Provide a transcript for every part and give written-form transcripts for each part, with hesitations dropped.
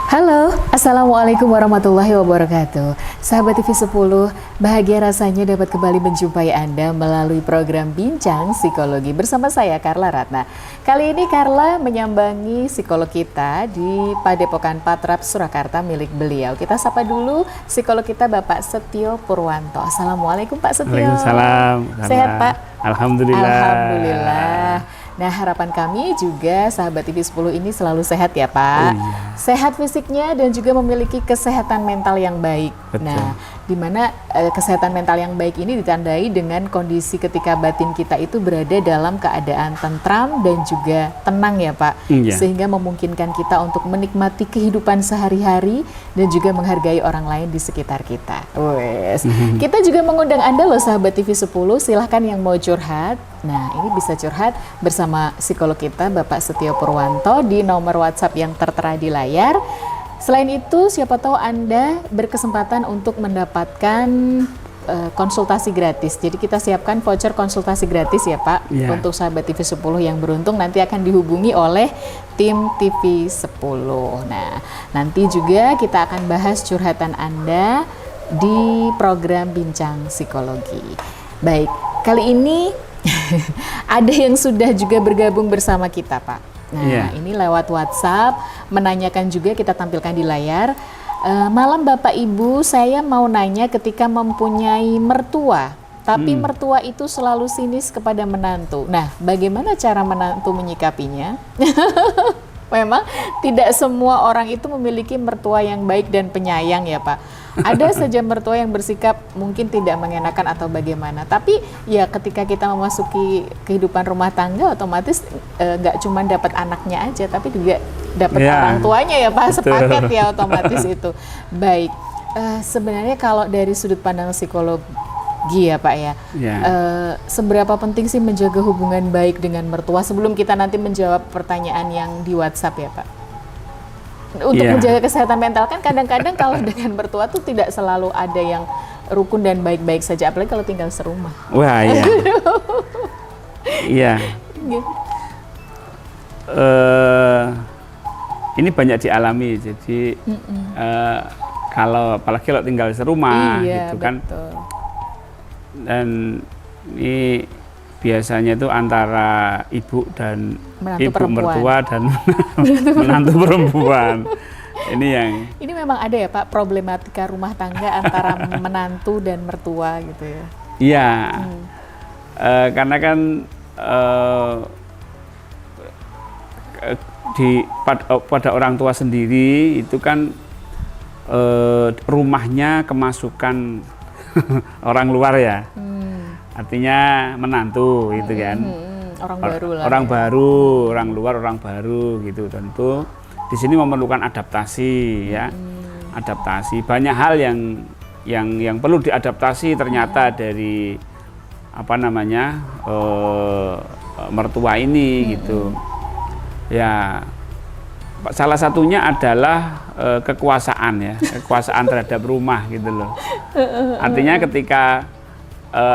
Halo, Assalamualaikum warahmatullahi wabarakatuh. Sahabat TV 10, bahagia rasanya dapat kembali menjumpai Anda melalui program Bincang Psikologi bersama saya, Carla Ratna. Kali ini Carla menyambangi psikolog kita di Padepokan Patrap, Surakarta milik beliau. Kita sapa dulu psikolog kita Bapak Setio Purwanto. Assalamualaikum Pak Setio. Waalaikumsalam. Sehat Pak? Alhamdulillah. Alhamdulillah. Nah, harapan kami juga sahabat TV 10 ini selalu sehat ya Pak. Oh, iya. Sehat fisiknya dan juga memiliki kesehatan mental yang baik. Betul. Nah, di mana kesehatan mental yang baik ini ditandai dengan kondisi ketika batin kita itu berada dalam keadaan tentram dan juga tenang ya Pak. Iya. Sehingga memungkinkan kita untuk menikmati kehidupan sehari-hari dan juga menghargai orang lain di sekitar kita. Wes. Kita juga mengundang Anda loh sahabat TV 10, silahkan yang mau curhat. Nah, ini bisa curhat bersama psikolog kita Bapak Setio Purwanto di nomor WhatsApp yang tertera di layar. Selain itu, siapa tahu Anda berkesempatan untuk mendapatkan konsultasi gratis. Jadi kita siapkan voucher konsultasi gratis ya Pak, untuk sahabat TV 10 yang beruntung nanti akan dihubungi oleh tim TV 10. Nah, nanti juga kita akan bahas curhatan Anda di program Bincang Psikologi. Baik, kali ini ada yang sudah juga bergabung bersama kita Pak. Nah, ini lewat WhatsApp menanyakan juga, kita tampilkan di layar. Malam Bapak Ibu, saya mau nanya, ketika mempunyai mertua, tapi mertua itu selalu sinis kepada menantu. Nah, bagaimana cara menantu menyikapinya? Memang tidak semua orang itu memiliki mertua yang baik dan penyayang ya Pak. Ada saja mertua yang bersikap mungkin tidak mengenakan atau bagaimana. Tapi ya ketika kita memasuki kehidupan rumah tangga, otomatis nggak cuma dapat anaknya aja, tapi juga dapat orang tuanya ya Pak. Sepaket ya otomatis itu. Baik, sebenarnya kalau dari sudut pandang psikologi ya Pak ya, seberapa penting sih menjaga hubungan baik dengan mertua, sebelum kita nanti menjawab pertanyaan yang di WhatsApp ya Pak? Untuk menjaga kesehatan mental, kan kadang-kadang kalau dengan mertua tuh tidak selalu ada yang rukun dan baik-baik saja, apalagi kalau tinggal serumah. Wah, iya. Iya. Ini banyak dialami, jadi apalagi kalau tinggal serumah gitu kan. Betul. Dan ini biasanya itu antara ibu dan mertua dan menantu perempuan. Ini memang ada ya Pak, problematika rumah tangga antara menantu dan mertua gitu ya. Iya. Karena kan pada orang tua sendiri itu kan rumahnya kemasukan orang luar ya. Artinya menantu gitu kan. Orang baru lah. Orang baru, orang luar, orang baru gitu. Tentu di sini memerlukan adaptasi ya. Adaptasi. Banyak hal yang perlu diadaptasi ternyata dari mertua ini gitu. Ya, salah satunya adalah kekuasaan ya, kekuasaan terhadap rumah gitu loh. Artinya ketika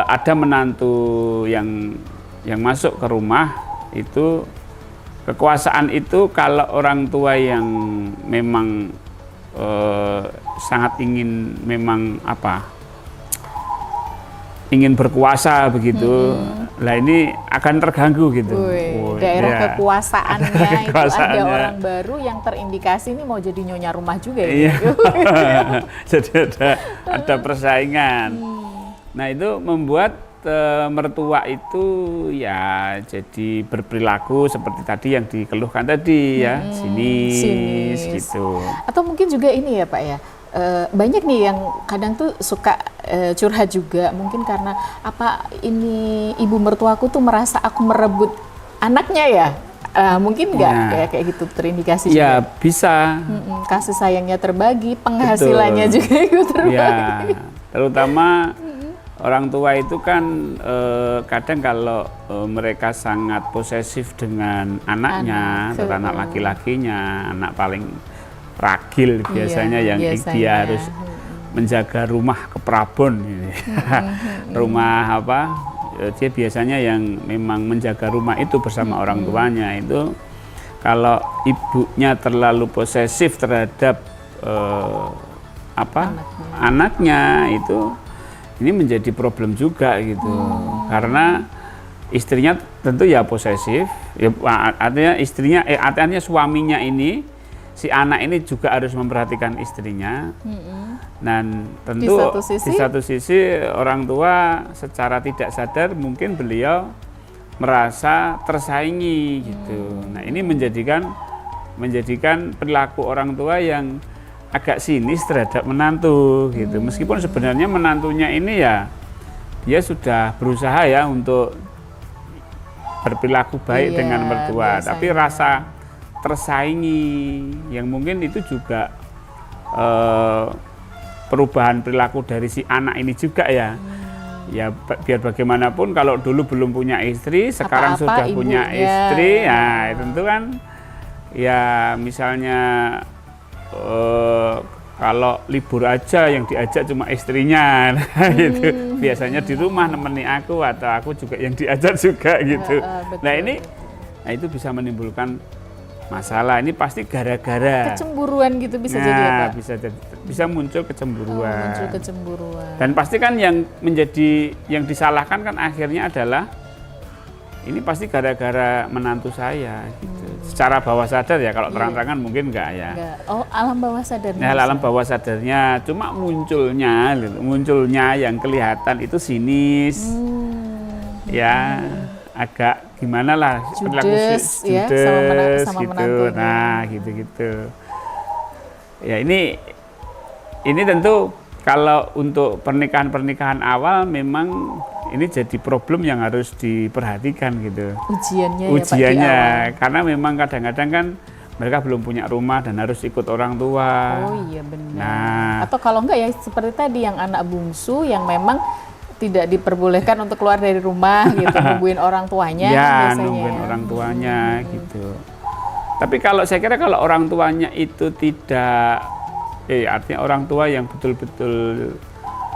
ada menantu yang masuk ke rumah, itu kekuasaan itu kalau orang tua yang memang sangat ingin ingin berkuasa begitu, lah ini akan terganggu gitu. Daerah kekuasaannya itu ada orang baru yang terindikasi ini mau jadi nyonya rumah juga ya. Jadi ada persaingan. Nah, itu membuat mertua itu ya jadi berperilaku seperti tadi yang dikeluhkan tadi ya, sinis gitu. Atau mungkin juga ini ya Pak ya, banyak nih yang kadang tuh suka curhat juga, mungkin karena ini ibu mertuaku tuh merasa aku merebut anaknya ya. Mungkin nggak kayak gitu terindikasi juga? Ya bisa. Kasih sayangnya terbagi, penghasilannya juga ikut terbagi. Ya, terutama orang tua itu kan kadang kalau mereka sangat posesif dengan anaknya, terutama anak laki-lakinya, anak paling ragil biasanya yang dia harus menjaga rumah keprabon gitu. Rumah dia biasanya yang memang menjaga rumah itu bersama orang tuanya itu. kalau ibunya terlalu posesif terhadap anaknya itu, ini menjadi problem juga gitu. Karena istrinya tentu ya posesif, ya, artinya istrinya, artinya suaminya ini, si anak ini juga harus memperhatikan istrinya. Dan tentu di satu sisi orang tua secara tidak sadar mungkin beliau merasa tersaingi gitu. Nah ini menjadikan perilaku orang tua yang agak sinis terhadap menantu gitu. Meskipun sebenarnya menantunya ini ya dia sudah berusaha ya untuk berperilaku baik dengan mertua, biasanya. Tapi rasa tersaingi yang mungkin itu juga perubahan perilaku dari si anak ini juga ya. Ya biar bagaimanapun kalau dulu belum punya istri, sekarang sudah punya istri, ya tentu kan ya misalnya kalau libur aja yang diajak cuma istrinya, gitu. Biasanya di rumah nemeni aku atau aku juga yang diajak juga gitu. Nah ini, itu bisa menimbulkan masalah. Ini pasti gara-gara kecemburuan gitu bisa jadi ya Pak? Bisa muncul kecemburuan. Muncul kecemburuan. Dan pasti kan yang disalahkan kan akhirnya adalah ini pasti gara-gara menantu saya gitu. Secara bawah sadar ya, kalau terang-terangan mungkin enggak ya. Enggak. Oh, alam bawah sadarnya. Nah, alam bawah sadarnya, cuma munculnya yang kelihatan itu sinis. Ya, agak gimana lah judes ya, sama gitu. menantunya. Nah, gitu-gitu. Ya, ini tentu kalau untuk pernikahan awal memang ini jadi problem yang harus diperhatikan gitu. Ujiannya, karena memang kadang-kadang kan mereka belum punya rumah dan harus ikut orang tua. Oh iya benar. Nah, atau kalau enggak ya seperti tadi yang anak bungsu yang memang tidak diperbolehkan untuk keluar dari rumah gitu, nungguin orang tuanya. Ya, biasanya. nungguin orang tuanya gitu. Tapi kalau saya kira kalau orang tuanya itu tidak, artinya orang tua yang betul-betul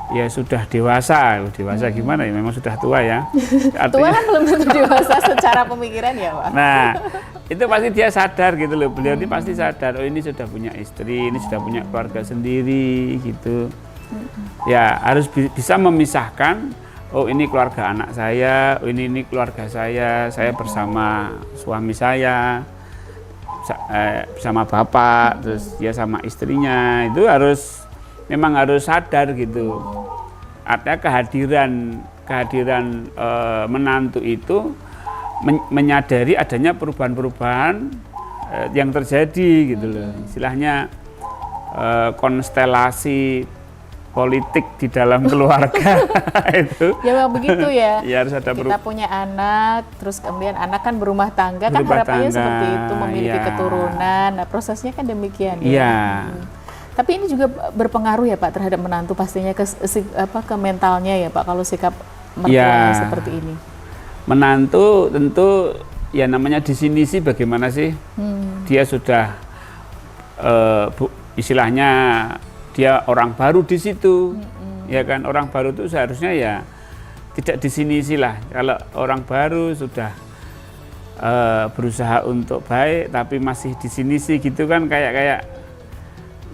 ya sudah dewasa gimana ya, memang sudah tua ya. Artinya, tua kan belum tentu dewasa secara pemikiran ya Pak. Nah itu pasti dia sadar gitu loh, beliau ini pasti sadar, oh ini sudah punya istri, ini sudah punya keluarga sendiri gitu. Ya harus bisa memisahkan, oh ini keluarga anak saya, oh ini keluarga saya bersama suami saya, bersama bapak, terus dia sama istrinya, itu memang harus sadar gitu. Artinya kehadiran menantu itu menyadari adanya perubahan-perubahan yang terjadi gitu loh. Istilahnya konstelasi politik di dalam keluarga itu. Ya memang begitu ya. Ya harus ada kita punya anak, terus kemudian anak kan berumah tangga, kan harapannya seperti itu, memiliki keturunan. Nah prosesnya kan demikian ya. Tapi ini juga berpengaruh ya Pak terhadap menantu pastinya ke mentalnya ya Pak kalau sikap mertuanya seperti ini. Menantu tentu ya namanya di sini sih bagaimana sih dia sudah istilahnya dia orang baru di situ, ya kan, orang baru itu seharusnya ya tidak di sini sih lah. Kalau orang baru sudah berusaha untuk baik tapi masih di sini sih gitu kan kayak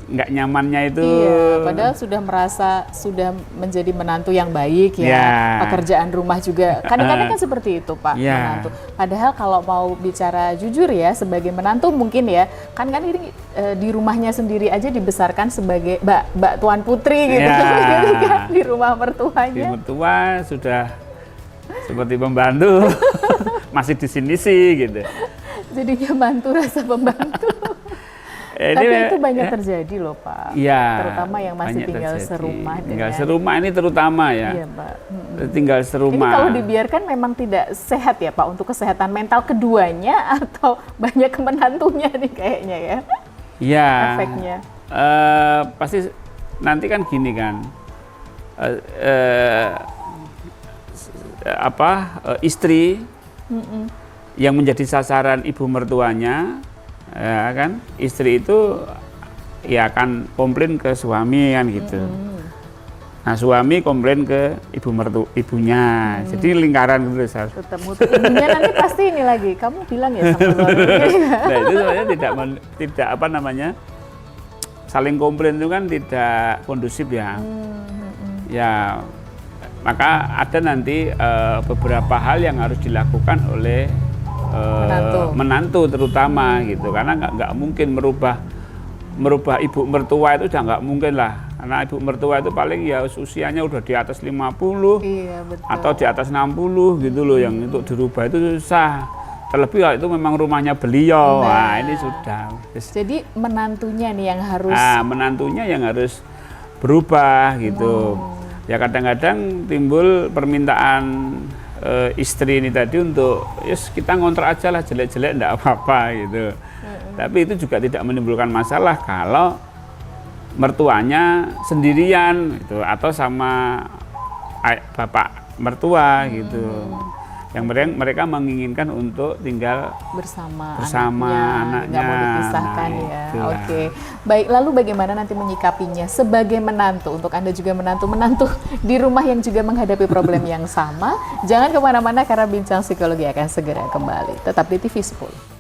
nggak nyamannya itu. Iya, padahal sudah merasa sudah menjadi menantu yang baik ya. Pekerjaan rumah juga kadang-kadang kan seperti itu Pak, menantu. Padahal kalau mau bicara jujur ya sebagai menantu mungkin ya kan ini di rumahnya sendiri aja dibesarkan sebagai mbak tuan putri gitu. Jadi kan di rumah mertuanya. Di mertua sudah seperti pembantu masih di sini sih gitu. Jadinya mantu rasa pembantu. Tapi itu banyak terjadi loh Pak, terutama yang masih tinggal serumah. Tinggal serumah ini terutama ya. Iya Pak. Tinggal serumah. Ini kalau dibiarkan memang tidak sehat ya Pak untuk kesehatan mental keduanya atau banyak menantunya nih kayaknya ya. Iya. Efeknya. Pasti nanti kan gini kan, istri yang menjadi sasaran ibu mertuanya. Ya kan, istri itu ya akan komplain ke suami kan gitu. Nah, suami komplain ke ibunya. Jadi lingkaran gitu Sar. Ketemu tuh ibunya nanti pasti ini lagi. Kamu bilang ya sama suaminya. Nah, itu sebenarnya tidak apa namanya? Saling komplain itu kan tidak kondusif ya. Ya, maka ada nanti beberapa hal yang harus dilakukan oleh menantu terutama gitu. Karena nggak mungkin merubah ibu mertua itu udah nggak mungkin lah. Karena ibu mertua itu paling ya usianya udah di atas 50 iya, betul. atau di atas 60 gitu loh, yang untuk dirubah itu susah. Terlebih kalau itu memang rumahnya beliau, nah ini sudah. Jadi menantunya nih yang harus. Menantunya yang harus berubah gitu. Ya kadang-kadang timbul permintaan istri ini tadi untuk, yes kita ngontrak aja lah jelek-jelek enggak apa-apa gitu. Tapi itu juga tidak menimbulkan masalah kalau mertuanya sendirian gitu atau sama bapak mertua gitu. Yang mereka menginginkan untuk tinggal bersama anaknya, nggak mau dipisahkan ya. Itulah. Oke, baik. Lalu bagaimana nanti menyikapinya sebagai menantu? Untuk Anda juga menantu di rumah yang juga menghadapi problem yang sama, jangan kemana-mana karena Bincang Psikologi akan segera kembali. Tetap di TV 10.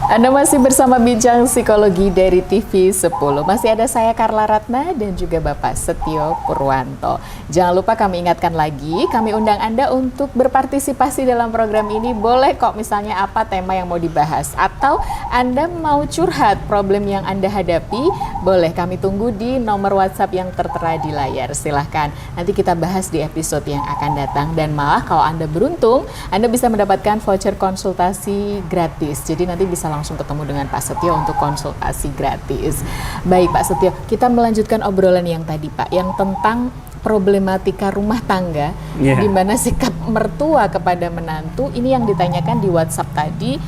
Anda masih bersama Bincang Psikologi dari TV 10. Masih ada saya Carla Ratna dan juga Bapak Setio Purwanto. Jangan lupa kami ingatkan lagi, kami undang Anda untuk berpartisipasi dalam program ini. Boleh kok misalnya apa tema yang mau dibahas. Atau Anda mau curhat problem yang Anda hadapi, boleh kami tunggu di nomor WhatsApp yang tertera di layar. Silahkan, nanti kita bahas di episode yang akan datang. Dan malah kalau Anda beruntung, Anda bisa mendapatkan voucher konsultasi gratis. Jadi nanti bisa langsung ketemu dengan Pak Setio untuk konsultasi gratis. Baik Pak Setio, kita melanjutkan obrolan yang tadi Pak, yang tentang problematika rumah tangga, di mana sikap mertua kepada menantu, ini yang ditanyakan di WhatsApp tadi,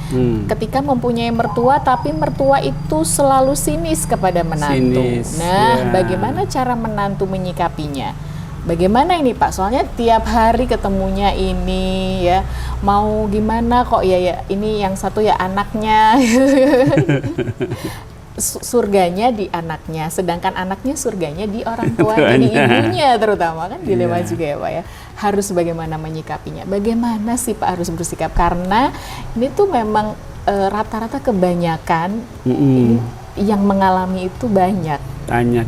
ketika mempunyai mertua tapi mertua itu selalu sinis kepada menantu. Bagaimana cara menantu menyikapinya? Bagaimana ini Pak? Soalnya tiap hari ketemunya ini ya, mau gimana kok ya ini yang satu ya anaknya. Surganya di anaknya, sedangkan anaknya surganya di orang tuanya, di ibunya terutama, kan dilema juga ya Pak ya. Harus bagaimana menyikapinya? Bagaimana sih Pak harus bersikap? Karena ini tuh memang rata-rata kebanyakan ini yang mengalami itu banyak.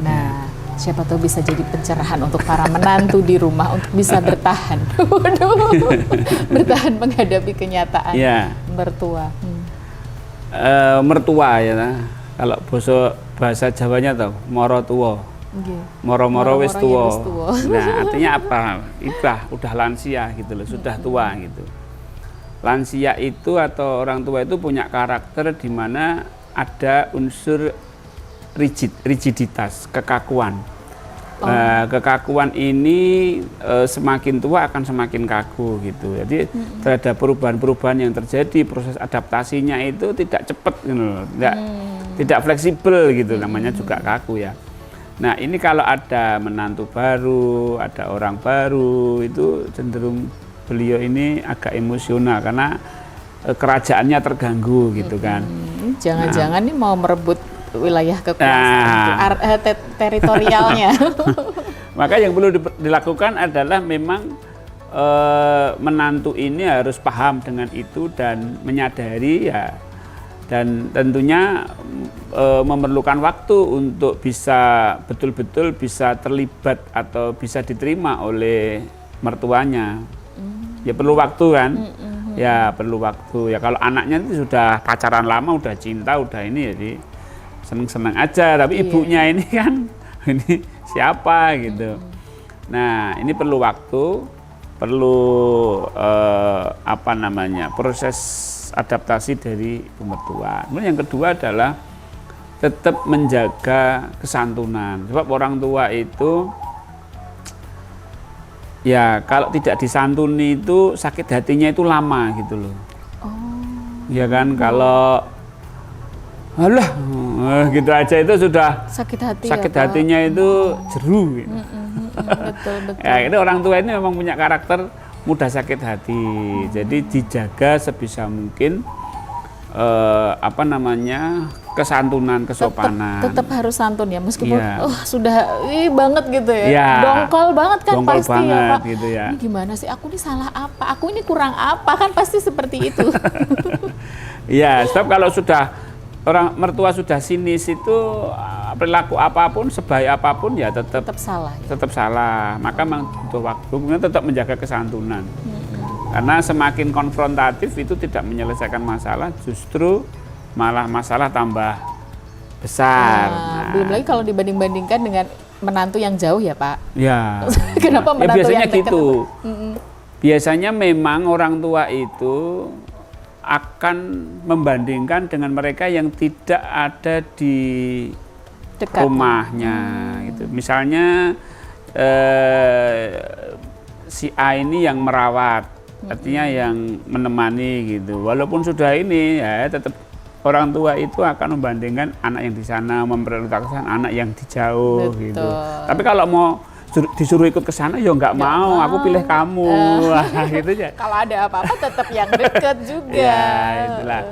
Nah, siapa tahu bisa jadi pencerahan untuk para menantu di rumah untuk bisa bertahan. Bertahan menghadapi kenyataan mertua. Mertua ya. Kalau bahasa Jawanya tuh moro tuwa. Moro-moro wis tuwa. Nah, artinya apa? Udah lansia gitu loh, sudah tua gitu. Lansia itu atau orang tua itu punya karakter di mana ada unsur rigiditas, kekakuan. Kekakuan ini semakin tua akan semakin kaku gitu. Jadi terhadap perubahan-perubahan yang terjadi, proses adaptasinya itu tidak cepat gitu, tidak fleksibel gitu, namanya juga kaku ya. Nah ini kalau ada menantu baru, ada orang baru, itu cenderung beliau ini agak emosional karena kerajaannya terganggu gitu kan. Jangan-jangan nih mau merebut wilayah kekuasaan, teritorialnya. Maka yang perlu dilakukan adalah memang menantu ini harus paham dengan itu dan menyadari ya, dan tentunya memerlukan waktu untuk bisa betul-betul bisa terlibat atau bisa diterima oleh mertuanya. Ya perlu waktu kan. Ya perlu waktu. Ya kalau anaknya itu sudah pacaran lama, udah cinta, udah ini jadi seneng-seneng aja, tapi ibunya ini kan ini siapa gitu. Nah ini perlu waktu, perlu proses adaptasi dari ibu mertua. Kemudian yang kedua adalah tetap menjaga kesantunan, sebab orang tua itu Ya, kalau tidak disantuni itu sakit hatinya itu lama gitu loh. Ya kan, kalau alah gitu aja itu sudah sakit hati. Sakit ya, hatinya itu jeru gitu. Betul. Ya, ini orang tua ini memang punya karakter mudah sakit hati. Jadi dijaga sebisa mungkin kesantunan, kesopanan. Tetap harus santun ya, meskipun Ya. sudah banget gitu ya. Ya. Dongkol banget kan Dongkol pasti banget, ya Pak. gitu ya. Ini gimana sih, aku ini salah apa? Aku ini kurang apa? Kan pasti seperti itu. Iya, sebab kalau sudah orang mertua sudah sinis itu perilaku apapun, sebaik apapun ya tetap salah ya. Tetap salah. Maka memang butuh waktu, kemudian tetap menjaga kesantunan. Karena semakin konfrontatif itu tidak menyelesaikan masalah, justru malah masalah tambah besar. Belum lagi kalau dibanding-bandingkan dengan menantu yang jauh ya Pak. Ya. Kenapa menantu biasanya yang dekat? gitu. Biasanya memang orang tua itu akan membandingkan dengan mereka yang tidak ada di Dekat. rumahnya gitu. Misalnya si A ini yang merawat, artinya yang menemani gitu. Walaupun sudah ini ya tetap orang tua itu akan membandingkan anak yang di sana, memprioritaskan anak yang di jauh. Betul. Gitu. Tapi kalau mau disuruh ikut ke sana ya nggak mau, aku pilih kamu. Wah, gitu ya. Kalau ada apa-apa tetap yang dekat juga. Ya, itulah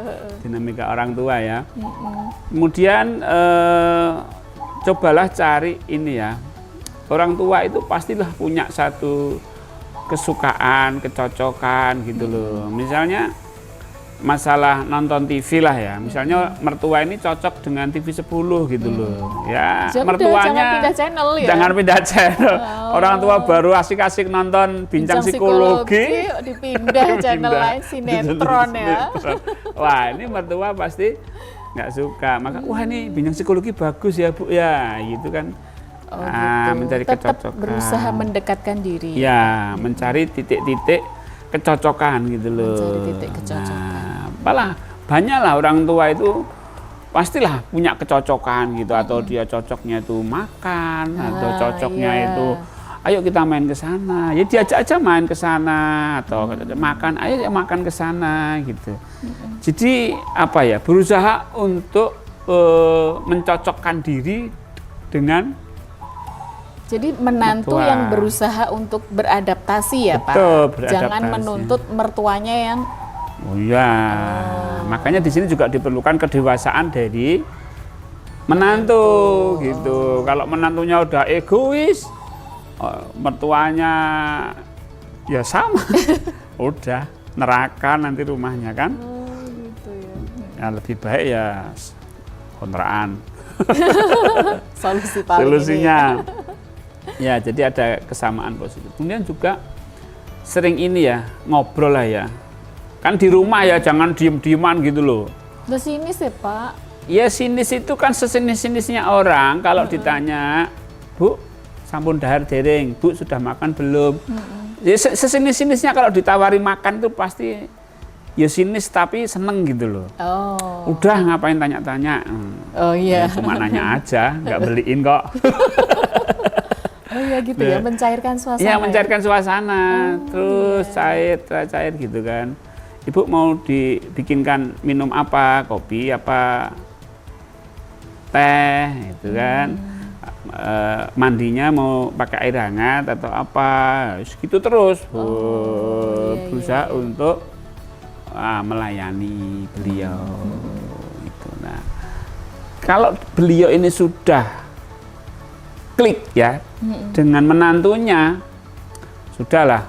dinamika orang tua ya. Kemudian cobalah cari ini ya. Orang tua itu pastilah punya satu kesukaan, kecocokan gitu loh. Misalnya masalah nonton TV lah ya. Misalnya mertua ini cocok dengan TV 10 gitu loh. Ya, mertuanya jangan pindah channel ya. Jangan pindah channel. Orang tua baru asik-asik nonton bincang psikologi, dipindah channel lain sinetron ya. Wah, ini mertua pasti nggak suka. Maka wah ini bincang psikologi bagus ya Bu ya, gitu kan. Gitu. Mencari tetap kecocokan. berusaha mendekatkan diri. Ya, mencari titik-titik kecocokan gitu loh. Mencari titik kecocokan. Apalah, banyaklah orang tua itu pastilah punya kecocokan gitu, atau dia cocoknya itu makan, atau cocoknya itu ayo kita main ke sana. Ya diajak aja main ke sana, atau makan, ayo ya makan ke sana gitu. Jadi apa ya? Berusaha untuk mencocokkan diri dengan Jadi menantu mertua. yang berusaha untuk beradaptasi ya Betul, Pak. Jangan beradaptasi. menuntut mertuanya yang Oh iya, makanya di sini juga diperlukan kedewasaan dari menantu gitu. Kalau menantunya udah egois, mertuanya ya sama, udah neraka nanti rumahnya kan. gitu ya. Ya lebih baik ya kontraan. Solusi paling Solusinya. Ya, jadi ada kesamaan positif. Kemudian juga sering ini ya, ngobrol lah ya. Kan di rumah ya jangan diem-dieman gitu loh. Udah sini sih Pak. Ya sinis itu kan sesinis-sinisnya orang. Kalau ditanya, Bu, sampun dahar dereng, Bu sudah makan belum? Ya sesinis-sinisnya kalau ditawari makan itu pasti ya sinis tapi seneng gitu loh. Oh. Udah ngapain tanya-tanya? Oh iya. Ya, cuma nanya aja, nggak beliin kok. Oh iya gitu ya, mencairkan suasana. Iya, mencairkan suasana, terus cair gitu kan. Ibu mau dibikinkan minum apa, kopi apa, teh, gitu kan. Mandinya mau pakai air hangat atau apa, gitu terus. Berusaha untuk melayani beliau. Gitu. Nah, kalau beliau ini sudah klik ya dengan menantunya, sudahlah,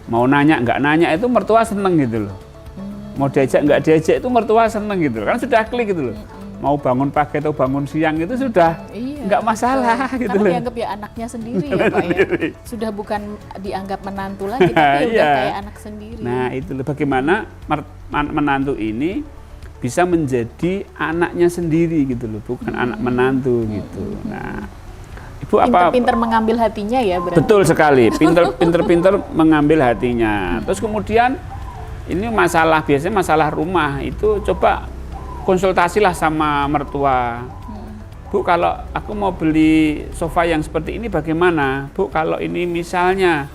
mau nanya nggak nanya itu mertua seneng gitu loh. Mau diajak nggak diajak itu mertua seneng gitu loh. Kan sudah klik gitu loh. Mau bangun pagi atau bangun siang itu sudah nggak masalah gitu loh. Karena dianggap ya anaknya sendiri ya Pak ya. Sudah bukan dianggap menantu lagi, tapi udah kayak anak sendiri. Nah itu loh, bagaimana menantu ini bisa menjadi anaknya sendiri gitu loh, bukan anak menantu gitu. Nah, Ibu pinter-pinter mengambil hatinya ya berarti. Betul sekali, pinter-pinter mengambil hatinya. Terus kemudian ini biasanya masalah rumah itu coba konsultasilah sama mertua. Bu, kalau aku mau beli sofa yang seperti ini bagaimana? Bu, kalau ini misalnya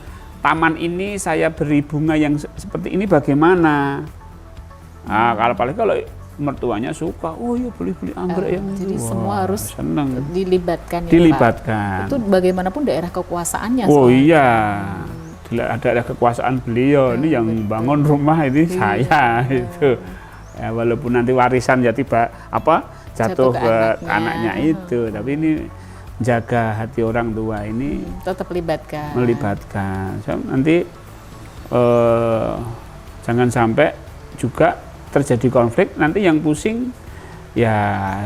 taman ini saya beri bunga yang seperti ini bagaimana? Nah, kalau mertuanya suka, oh ya beli anggrek yang jadi wah, semua harus seneng. dilibatkan ya, Dilibatkan. Pak. Itu bagaimanapun daerah kekuasaannya. Oh soalnya. iya, ada kekuasaan beliau ini yang betul. bangun rumah ini saya itu. Ya, walaupun nanti warisan ya tiba jatuh ke anaknya itu, tapi ini jaga hati orang tua ini tetap melibatkan. So, nanti jangan sampai juga terjadi konflik, nanti yang pusing ya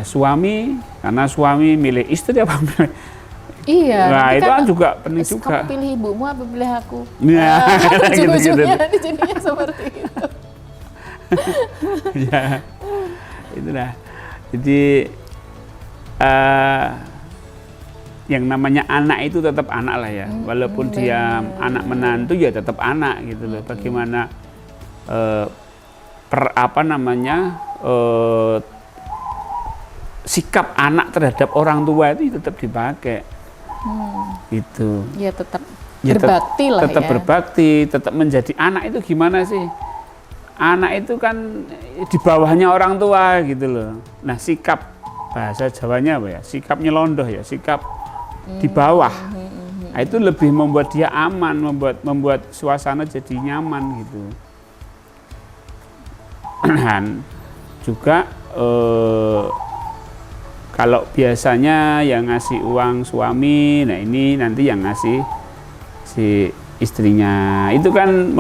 suami, karena suami milih istri apa milih. Iya. Nah itu kan juga penting juga. Kamu pilih ibumu apa pilih aku? Ya, ujung-ujungnya jadinya seperti itu. Ya, itulah. Jadi yang namanya anak itu tetap anak lah ya, walaupun dia anak menantu ya tetap anak gitu loh. Bagaimana sikap anak terhadap orang tua itu tetap dipakai. Gitu. Ya tetap berbakti lah tetap ya. Berbakti, tetap menjadi anak itu gimana sih? Anak itu kan di bawahnya orang tua gitu loh. Nah sikap, bahasa Jawanya apa ya? Sikap nyelondoh ya, sikap di bawah. Nah, itu lebih membuat dia aman, membuat suasana jadi nyaman gitu. Dan juga kalau biasanya yang ngasih uang suami, nah ini nanti yang ngasih si istrinya. Itu kan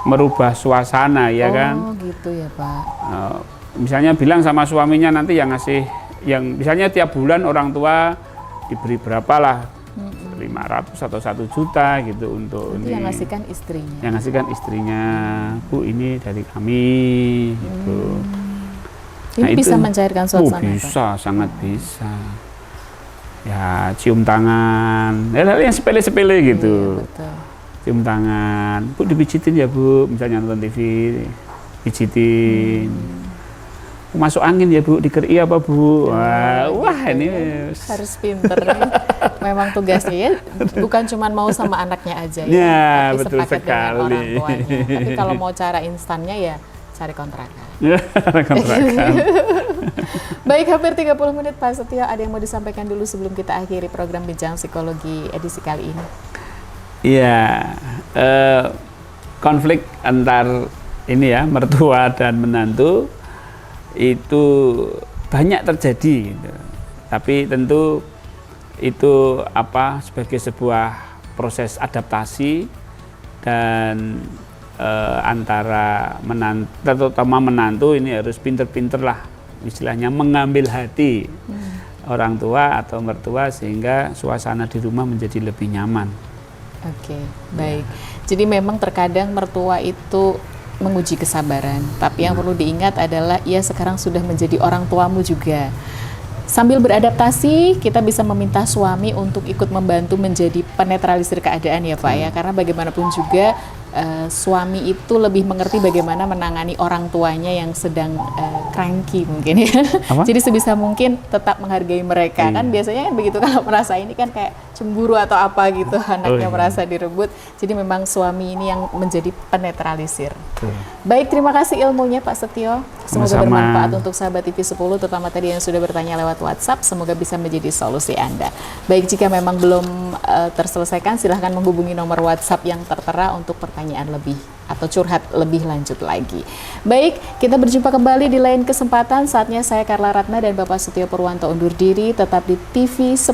merubah suasana ya kan. Oh gitu ya Pak. Misalnya bilang sama suaminya nanti yang ngasih, yang misalnya tiap bulan orang tua diberi berapa lah, 500 atau 1 juta gitu untuk itu ini. yang ngasihkan istrinya. Yang ngasihkan istrinya, Bu ini dari kami gitu. Ini bisa mencairkan suasana. Bisa, sangat bisa. Ya cium tangan, hal-hal yang sepele-sepele gitu. Iya, betul. Cium tangan, Bu dipijitin ya Bu, misalnya nonton TV, pijitin. Masuk angin ya Bu, dikeri apa Bu? Wah ini harus pinter. Memang tugasnya ya bukan cuma mau sama anaknya aja ya, tapi betul sepakat dengan sekali. orang tuanya. Tapi kalau mau cara instannya ya cari kontrakan. Kontrakan. Baik, hampir 30 menit Pak Setio, ada yang mau disampaikan dulu sebelum kita akhiri program Bincang Psikologi edisi kali ini? Iya, konflik antar ini ya mertua dan menantu itu banyak terjadi gitu. Tapi tentu itu sebagai sebuah proses adaptasi dan antara terutama menantu ini harus pinter-pinter lah istilahnya mengambil hati orang tua atau mertua sehingga suasana di rumah menjadi lebih nyaman. Oke, baik. Jadi memang terkadang mertua itu menguji kesabaran, tapi yang perlu diingat adalah ia sekarang sudah menjadi orang tuamu juga. Sambil beradaptasi, kita bisa meminta suami untuk ikut membantu menjadi penetralisir keadaan ya Pak ya, karena bagaimanapun juga suami itu lebih mengerti bagaimana menangani orang tuanya yang sedang cranky mungkin ya. Jadi sebisa mungkin tetap menghargai mereka. Kan biasanya kan begitu kalau merasa ini kan kayak cemburu atau apa gitu, anaknya merasa direbut. Jadi memang suami ini yang menjadi penetralisir. Baik, terima kasih ilmunya Pak Setio. Semoga bermanfaat untuk sahabat TV 10, terutama tadi yang sudah bertanya lewat WhatsApp. Semoga bisa menjadi solusi Anda. Baik, jika memang belum terselesaikan, silahkan menghubungi nomor WhatsApp yang tertera untuk pertanyaan lebih atau curhat lebih lanjut lagi. Baik, kita berjumpa kembali di lain kesempatan. Saatnya saya Carla Ratna dan Bapak Setio Purwanto undur diri. Tetap di TV 10,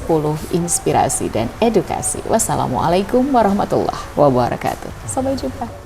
Inspirasi dan Edukasi. Wassalamualaikum warahmatullahi wabarakatuh. Sampai jumpa.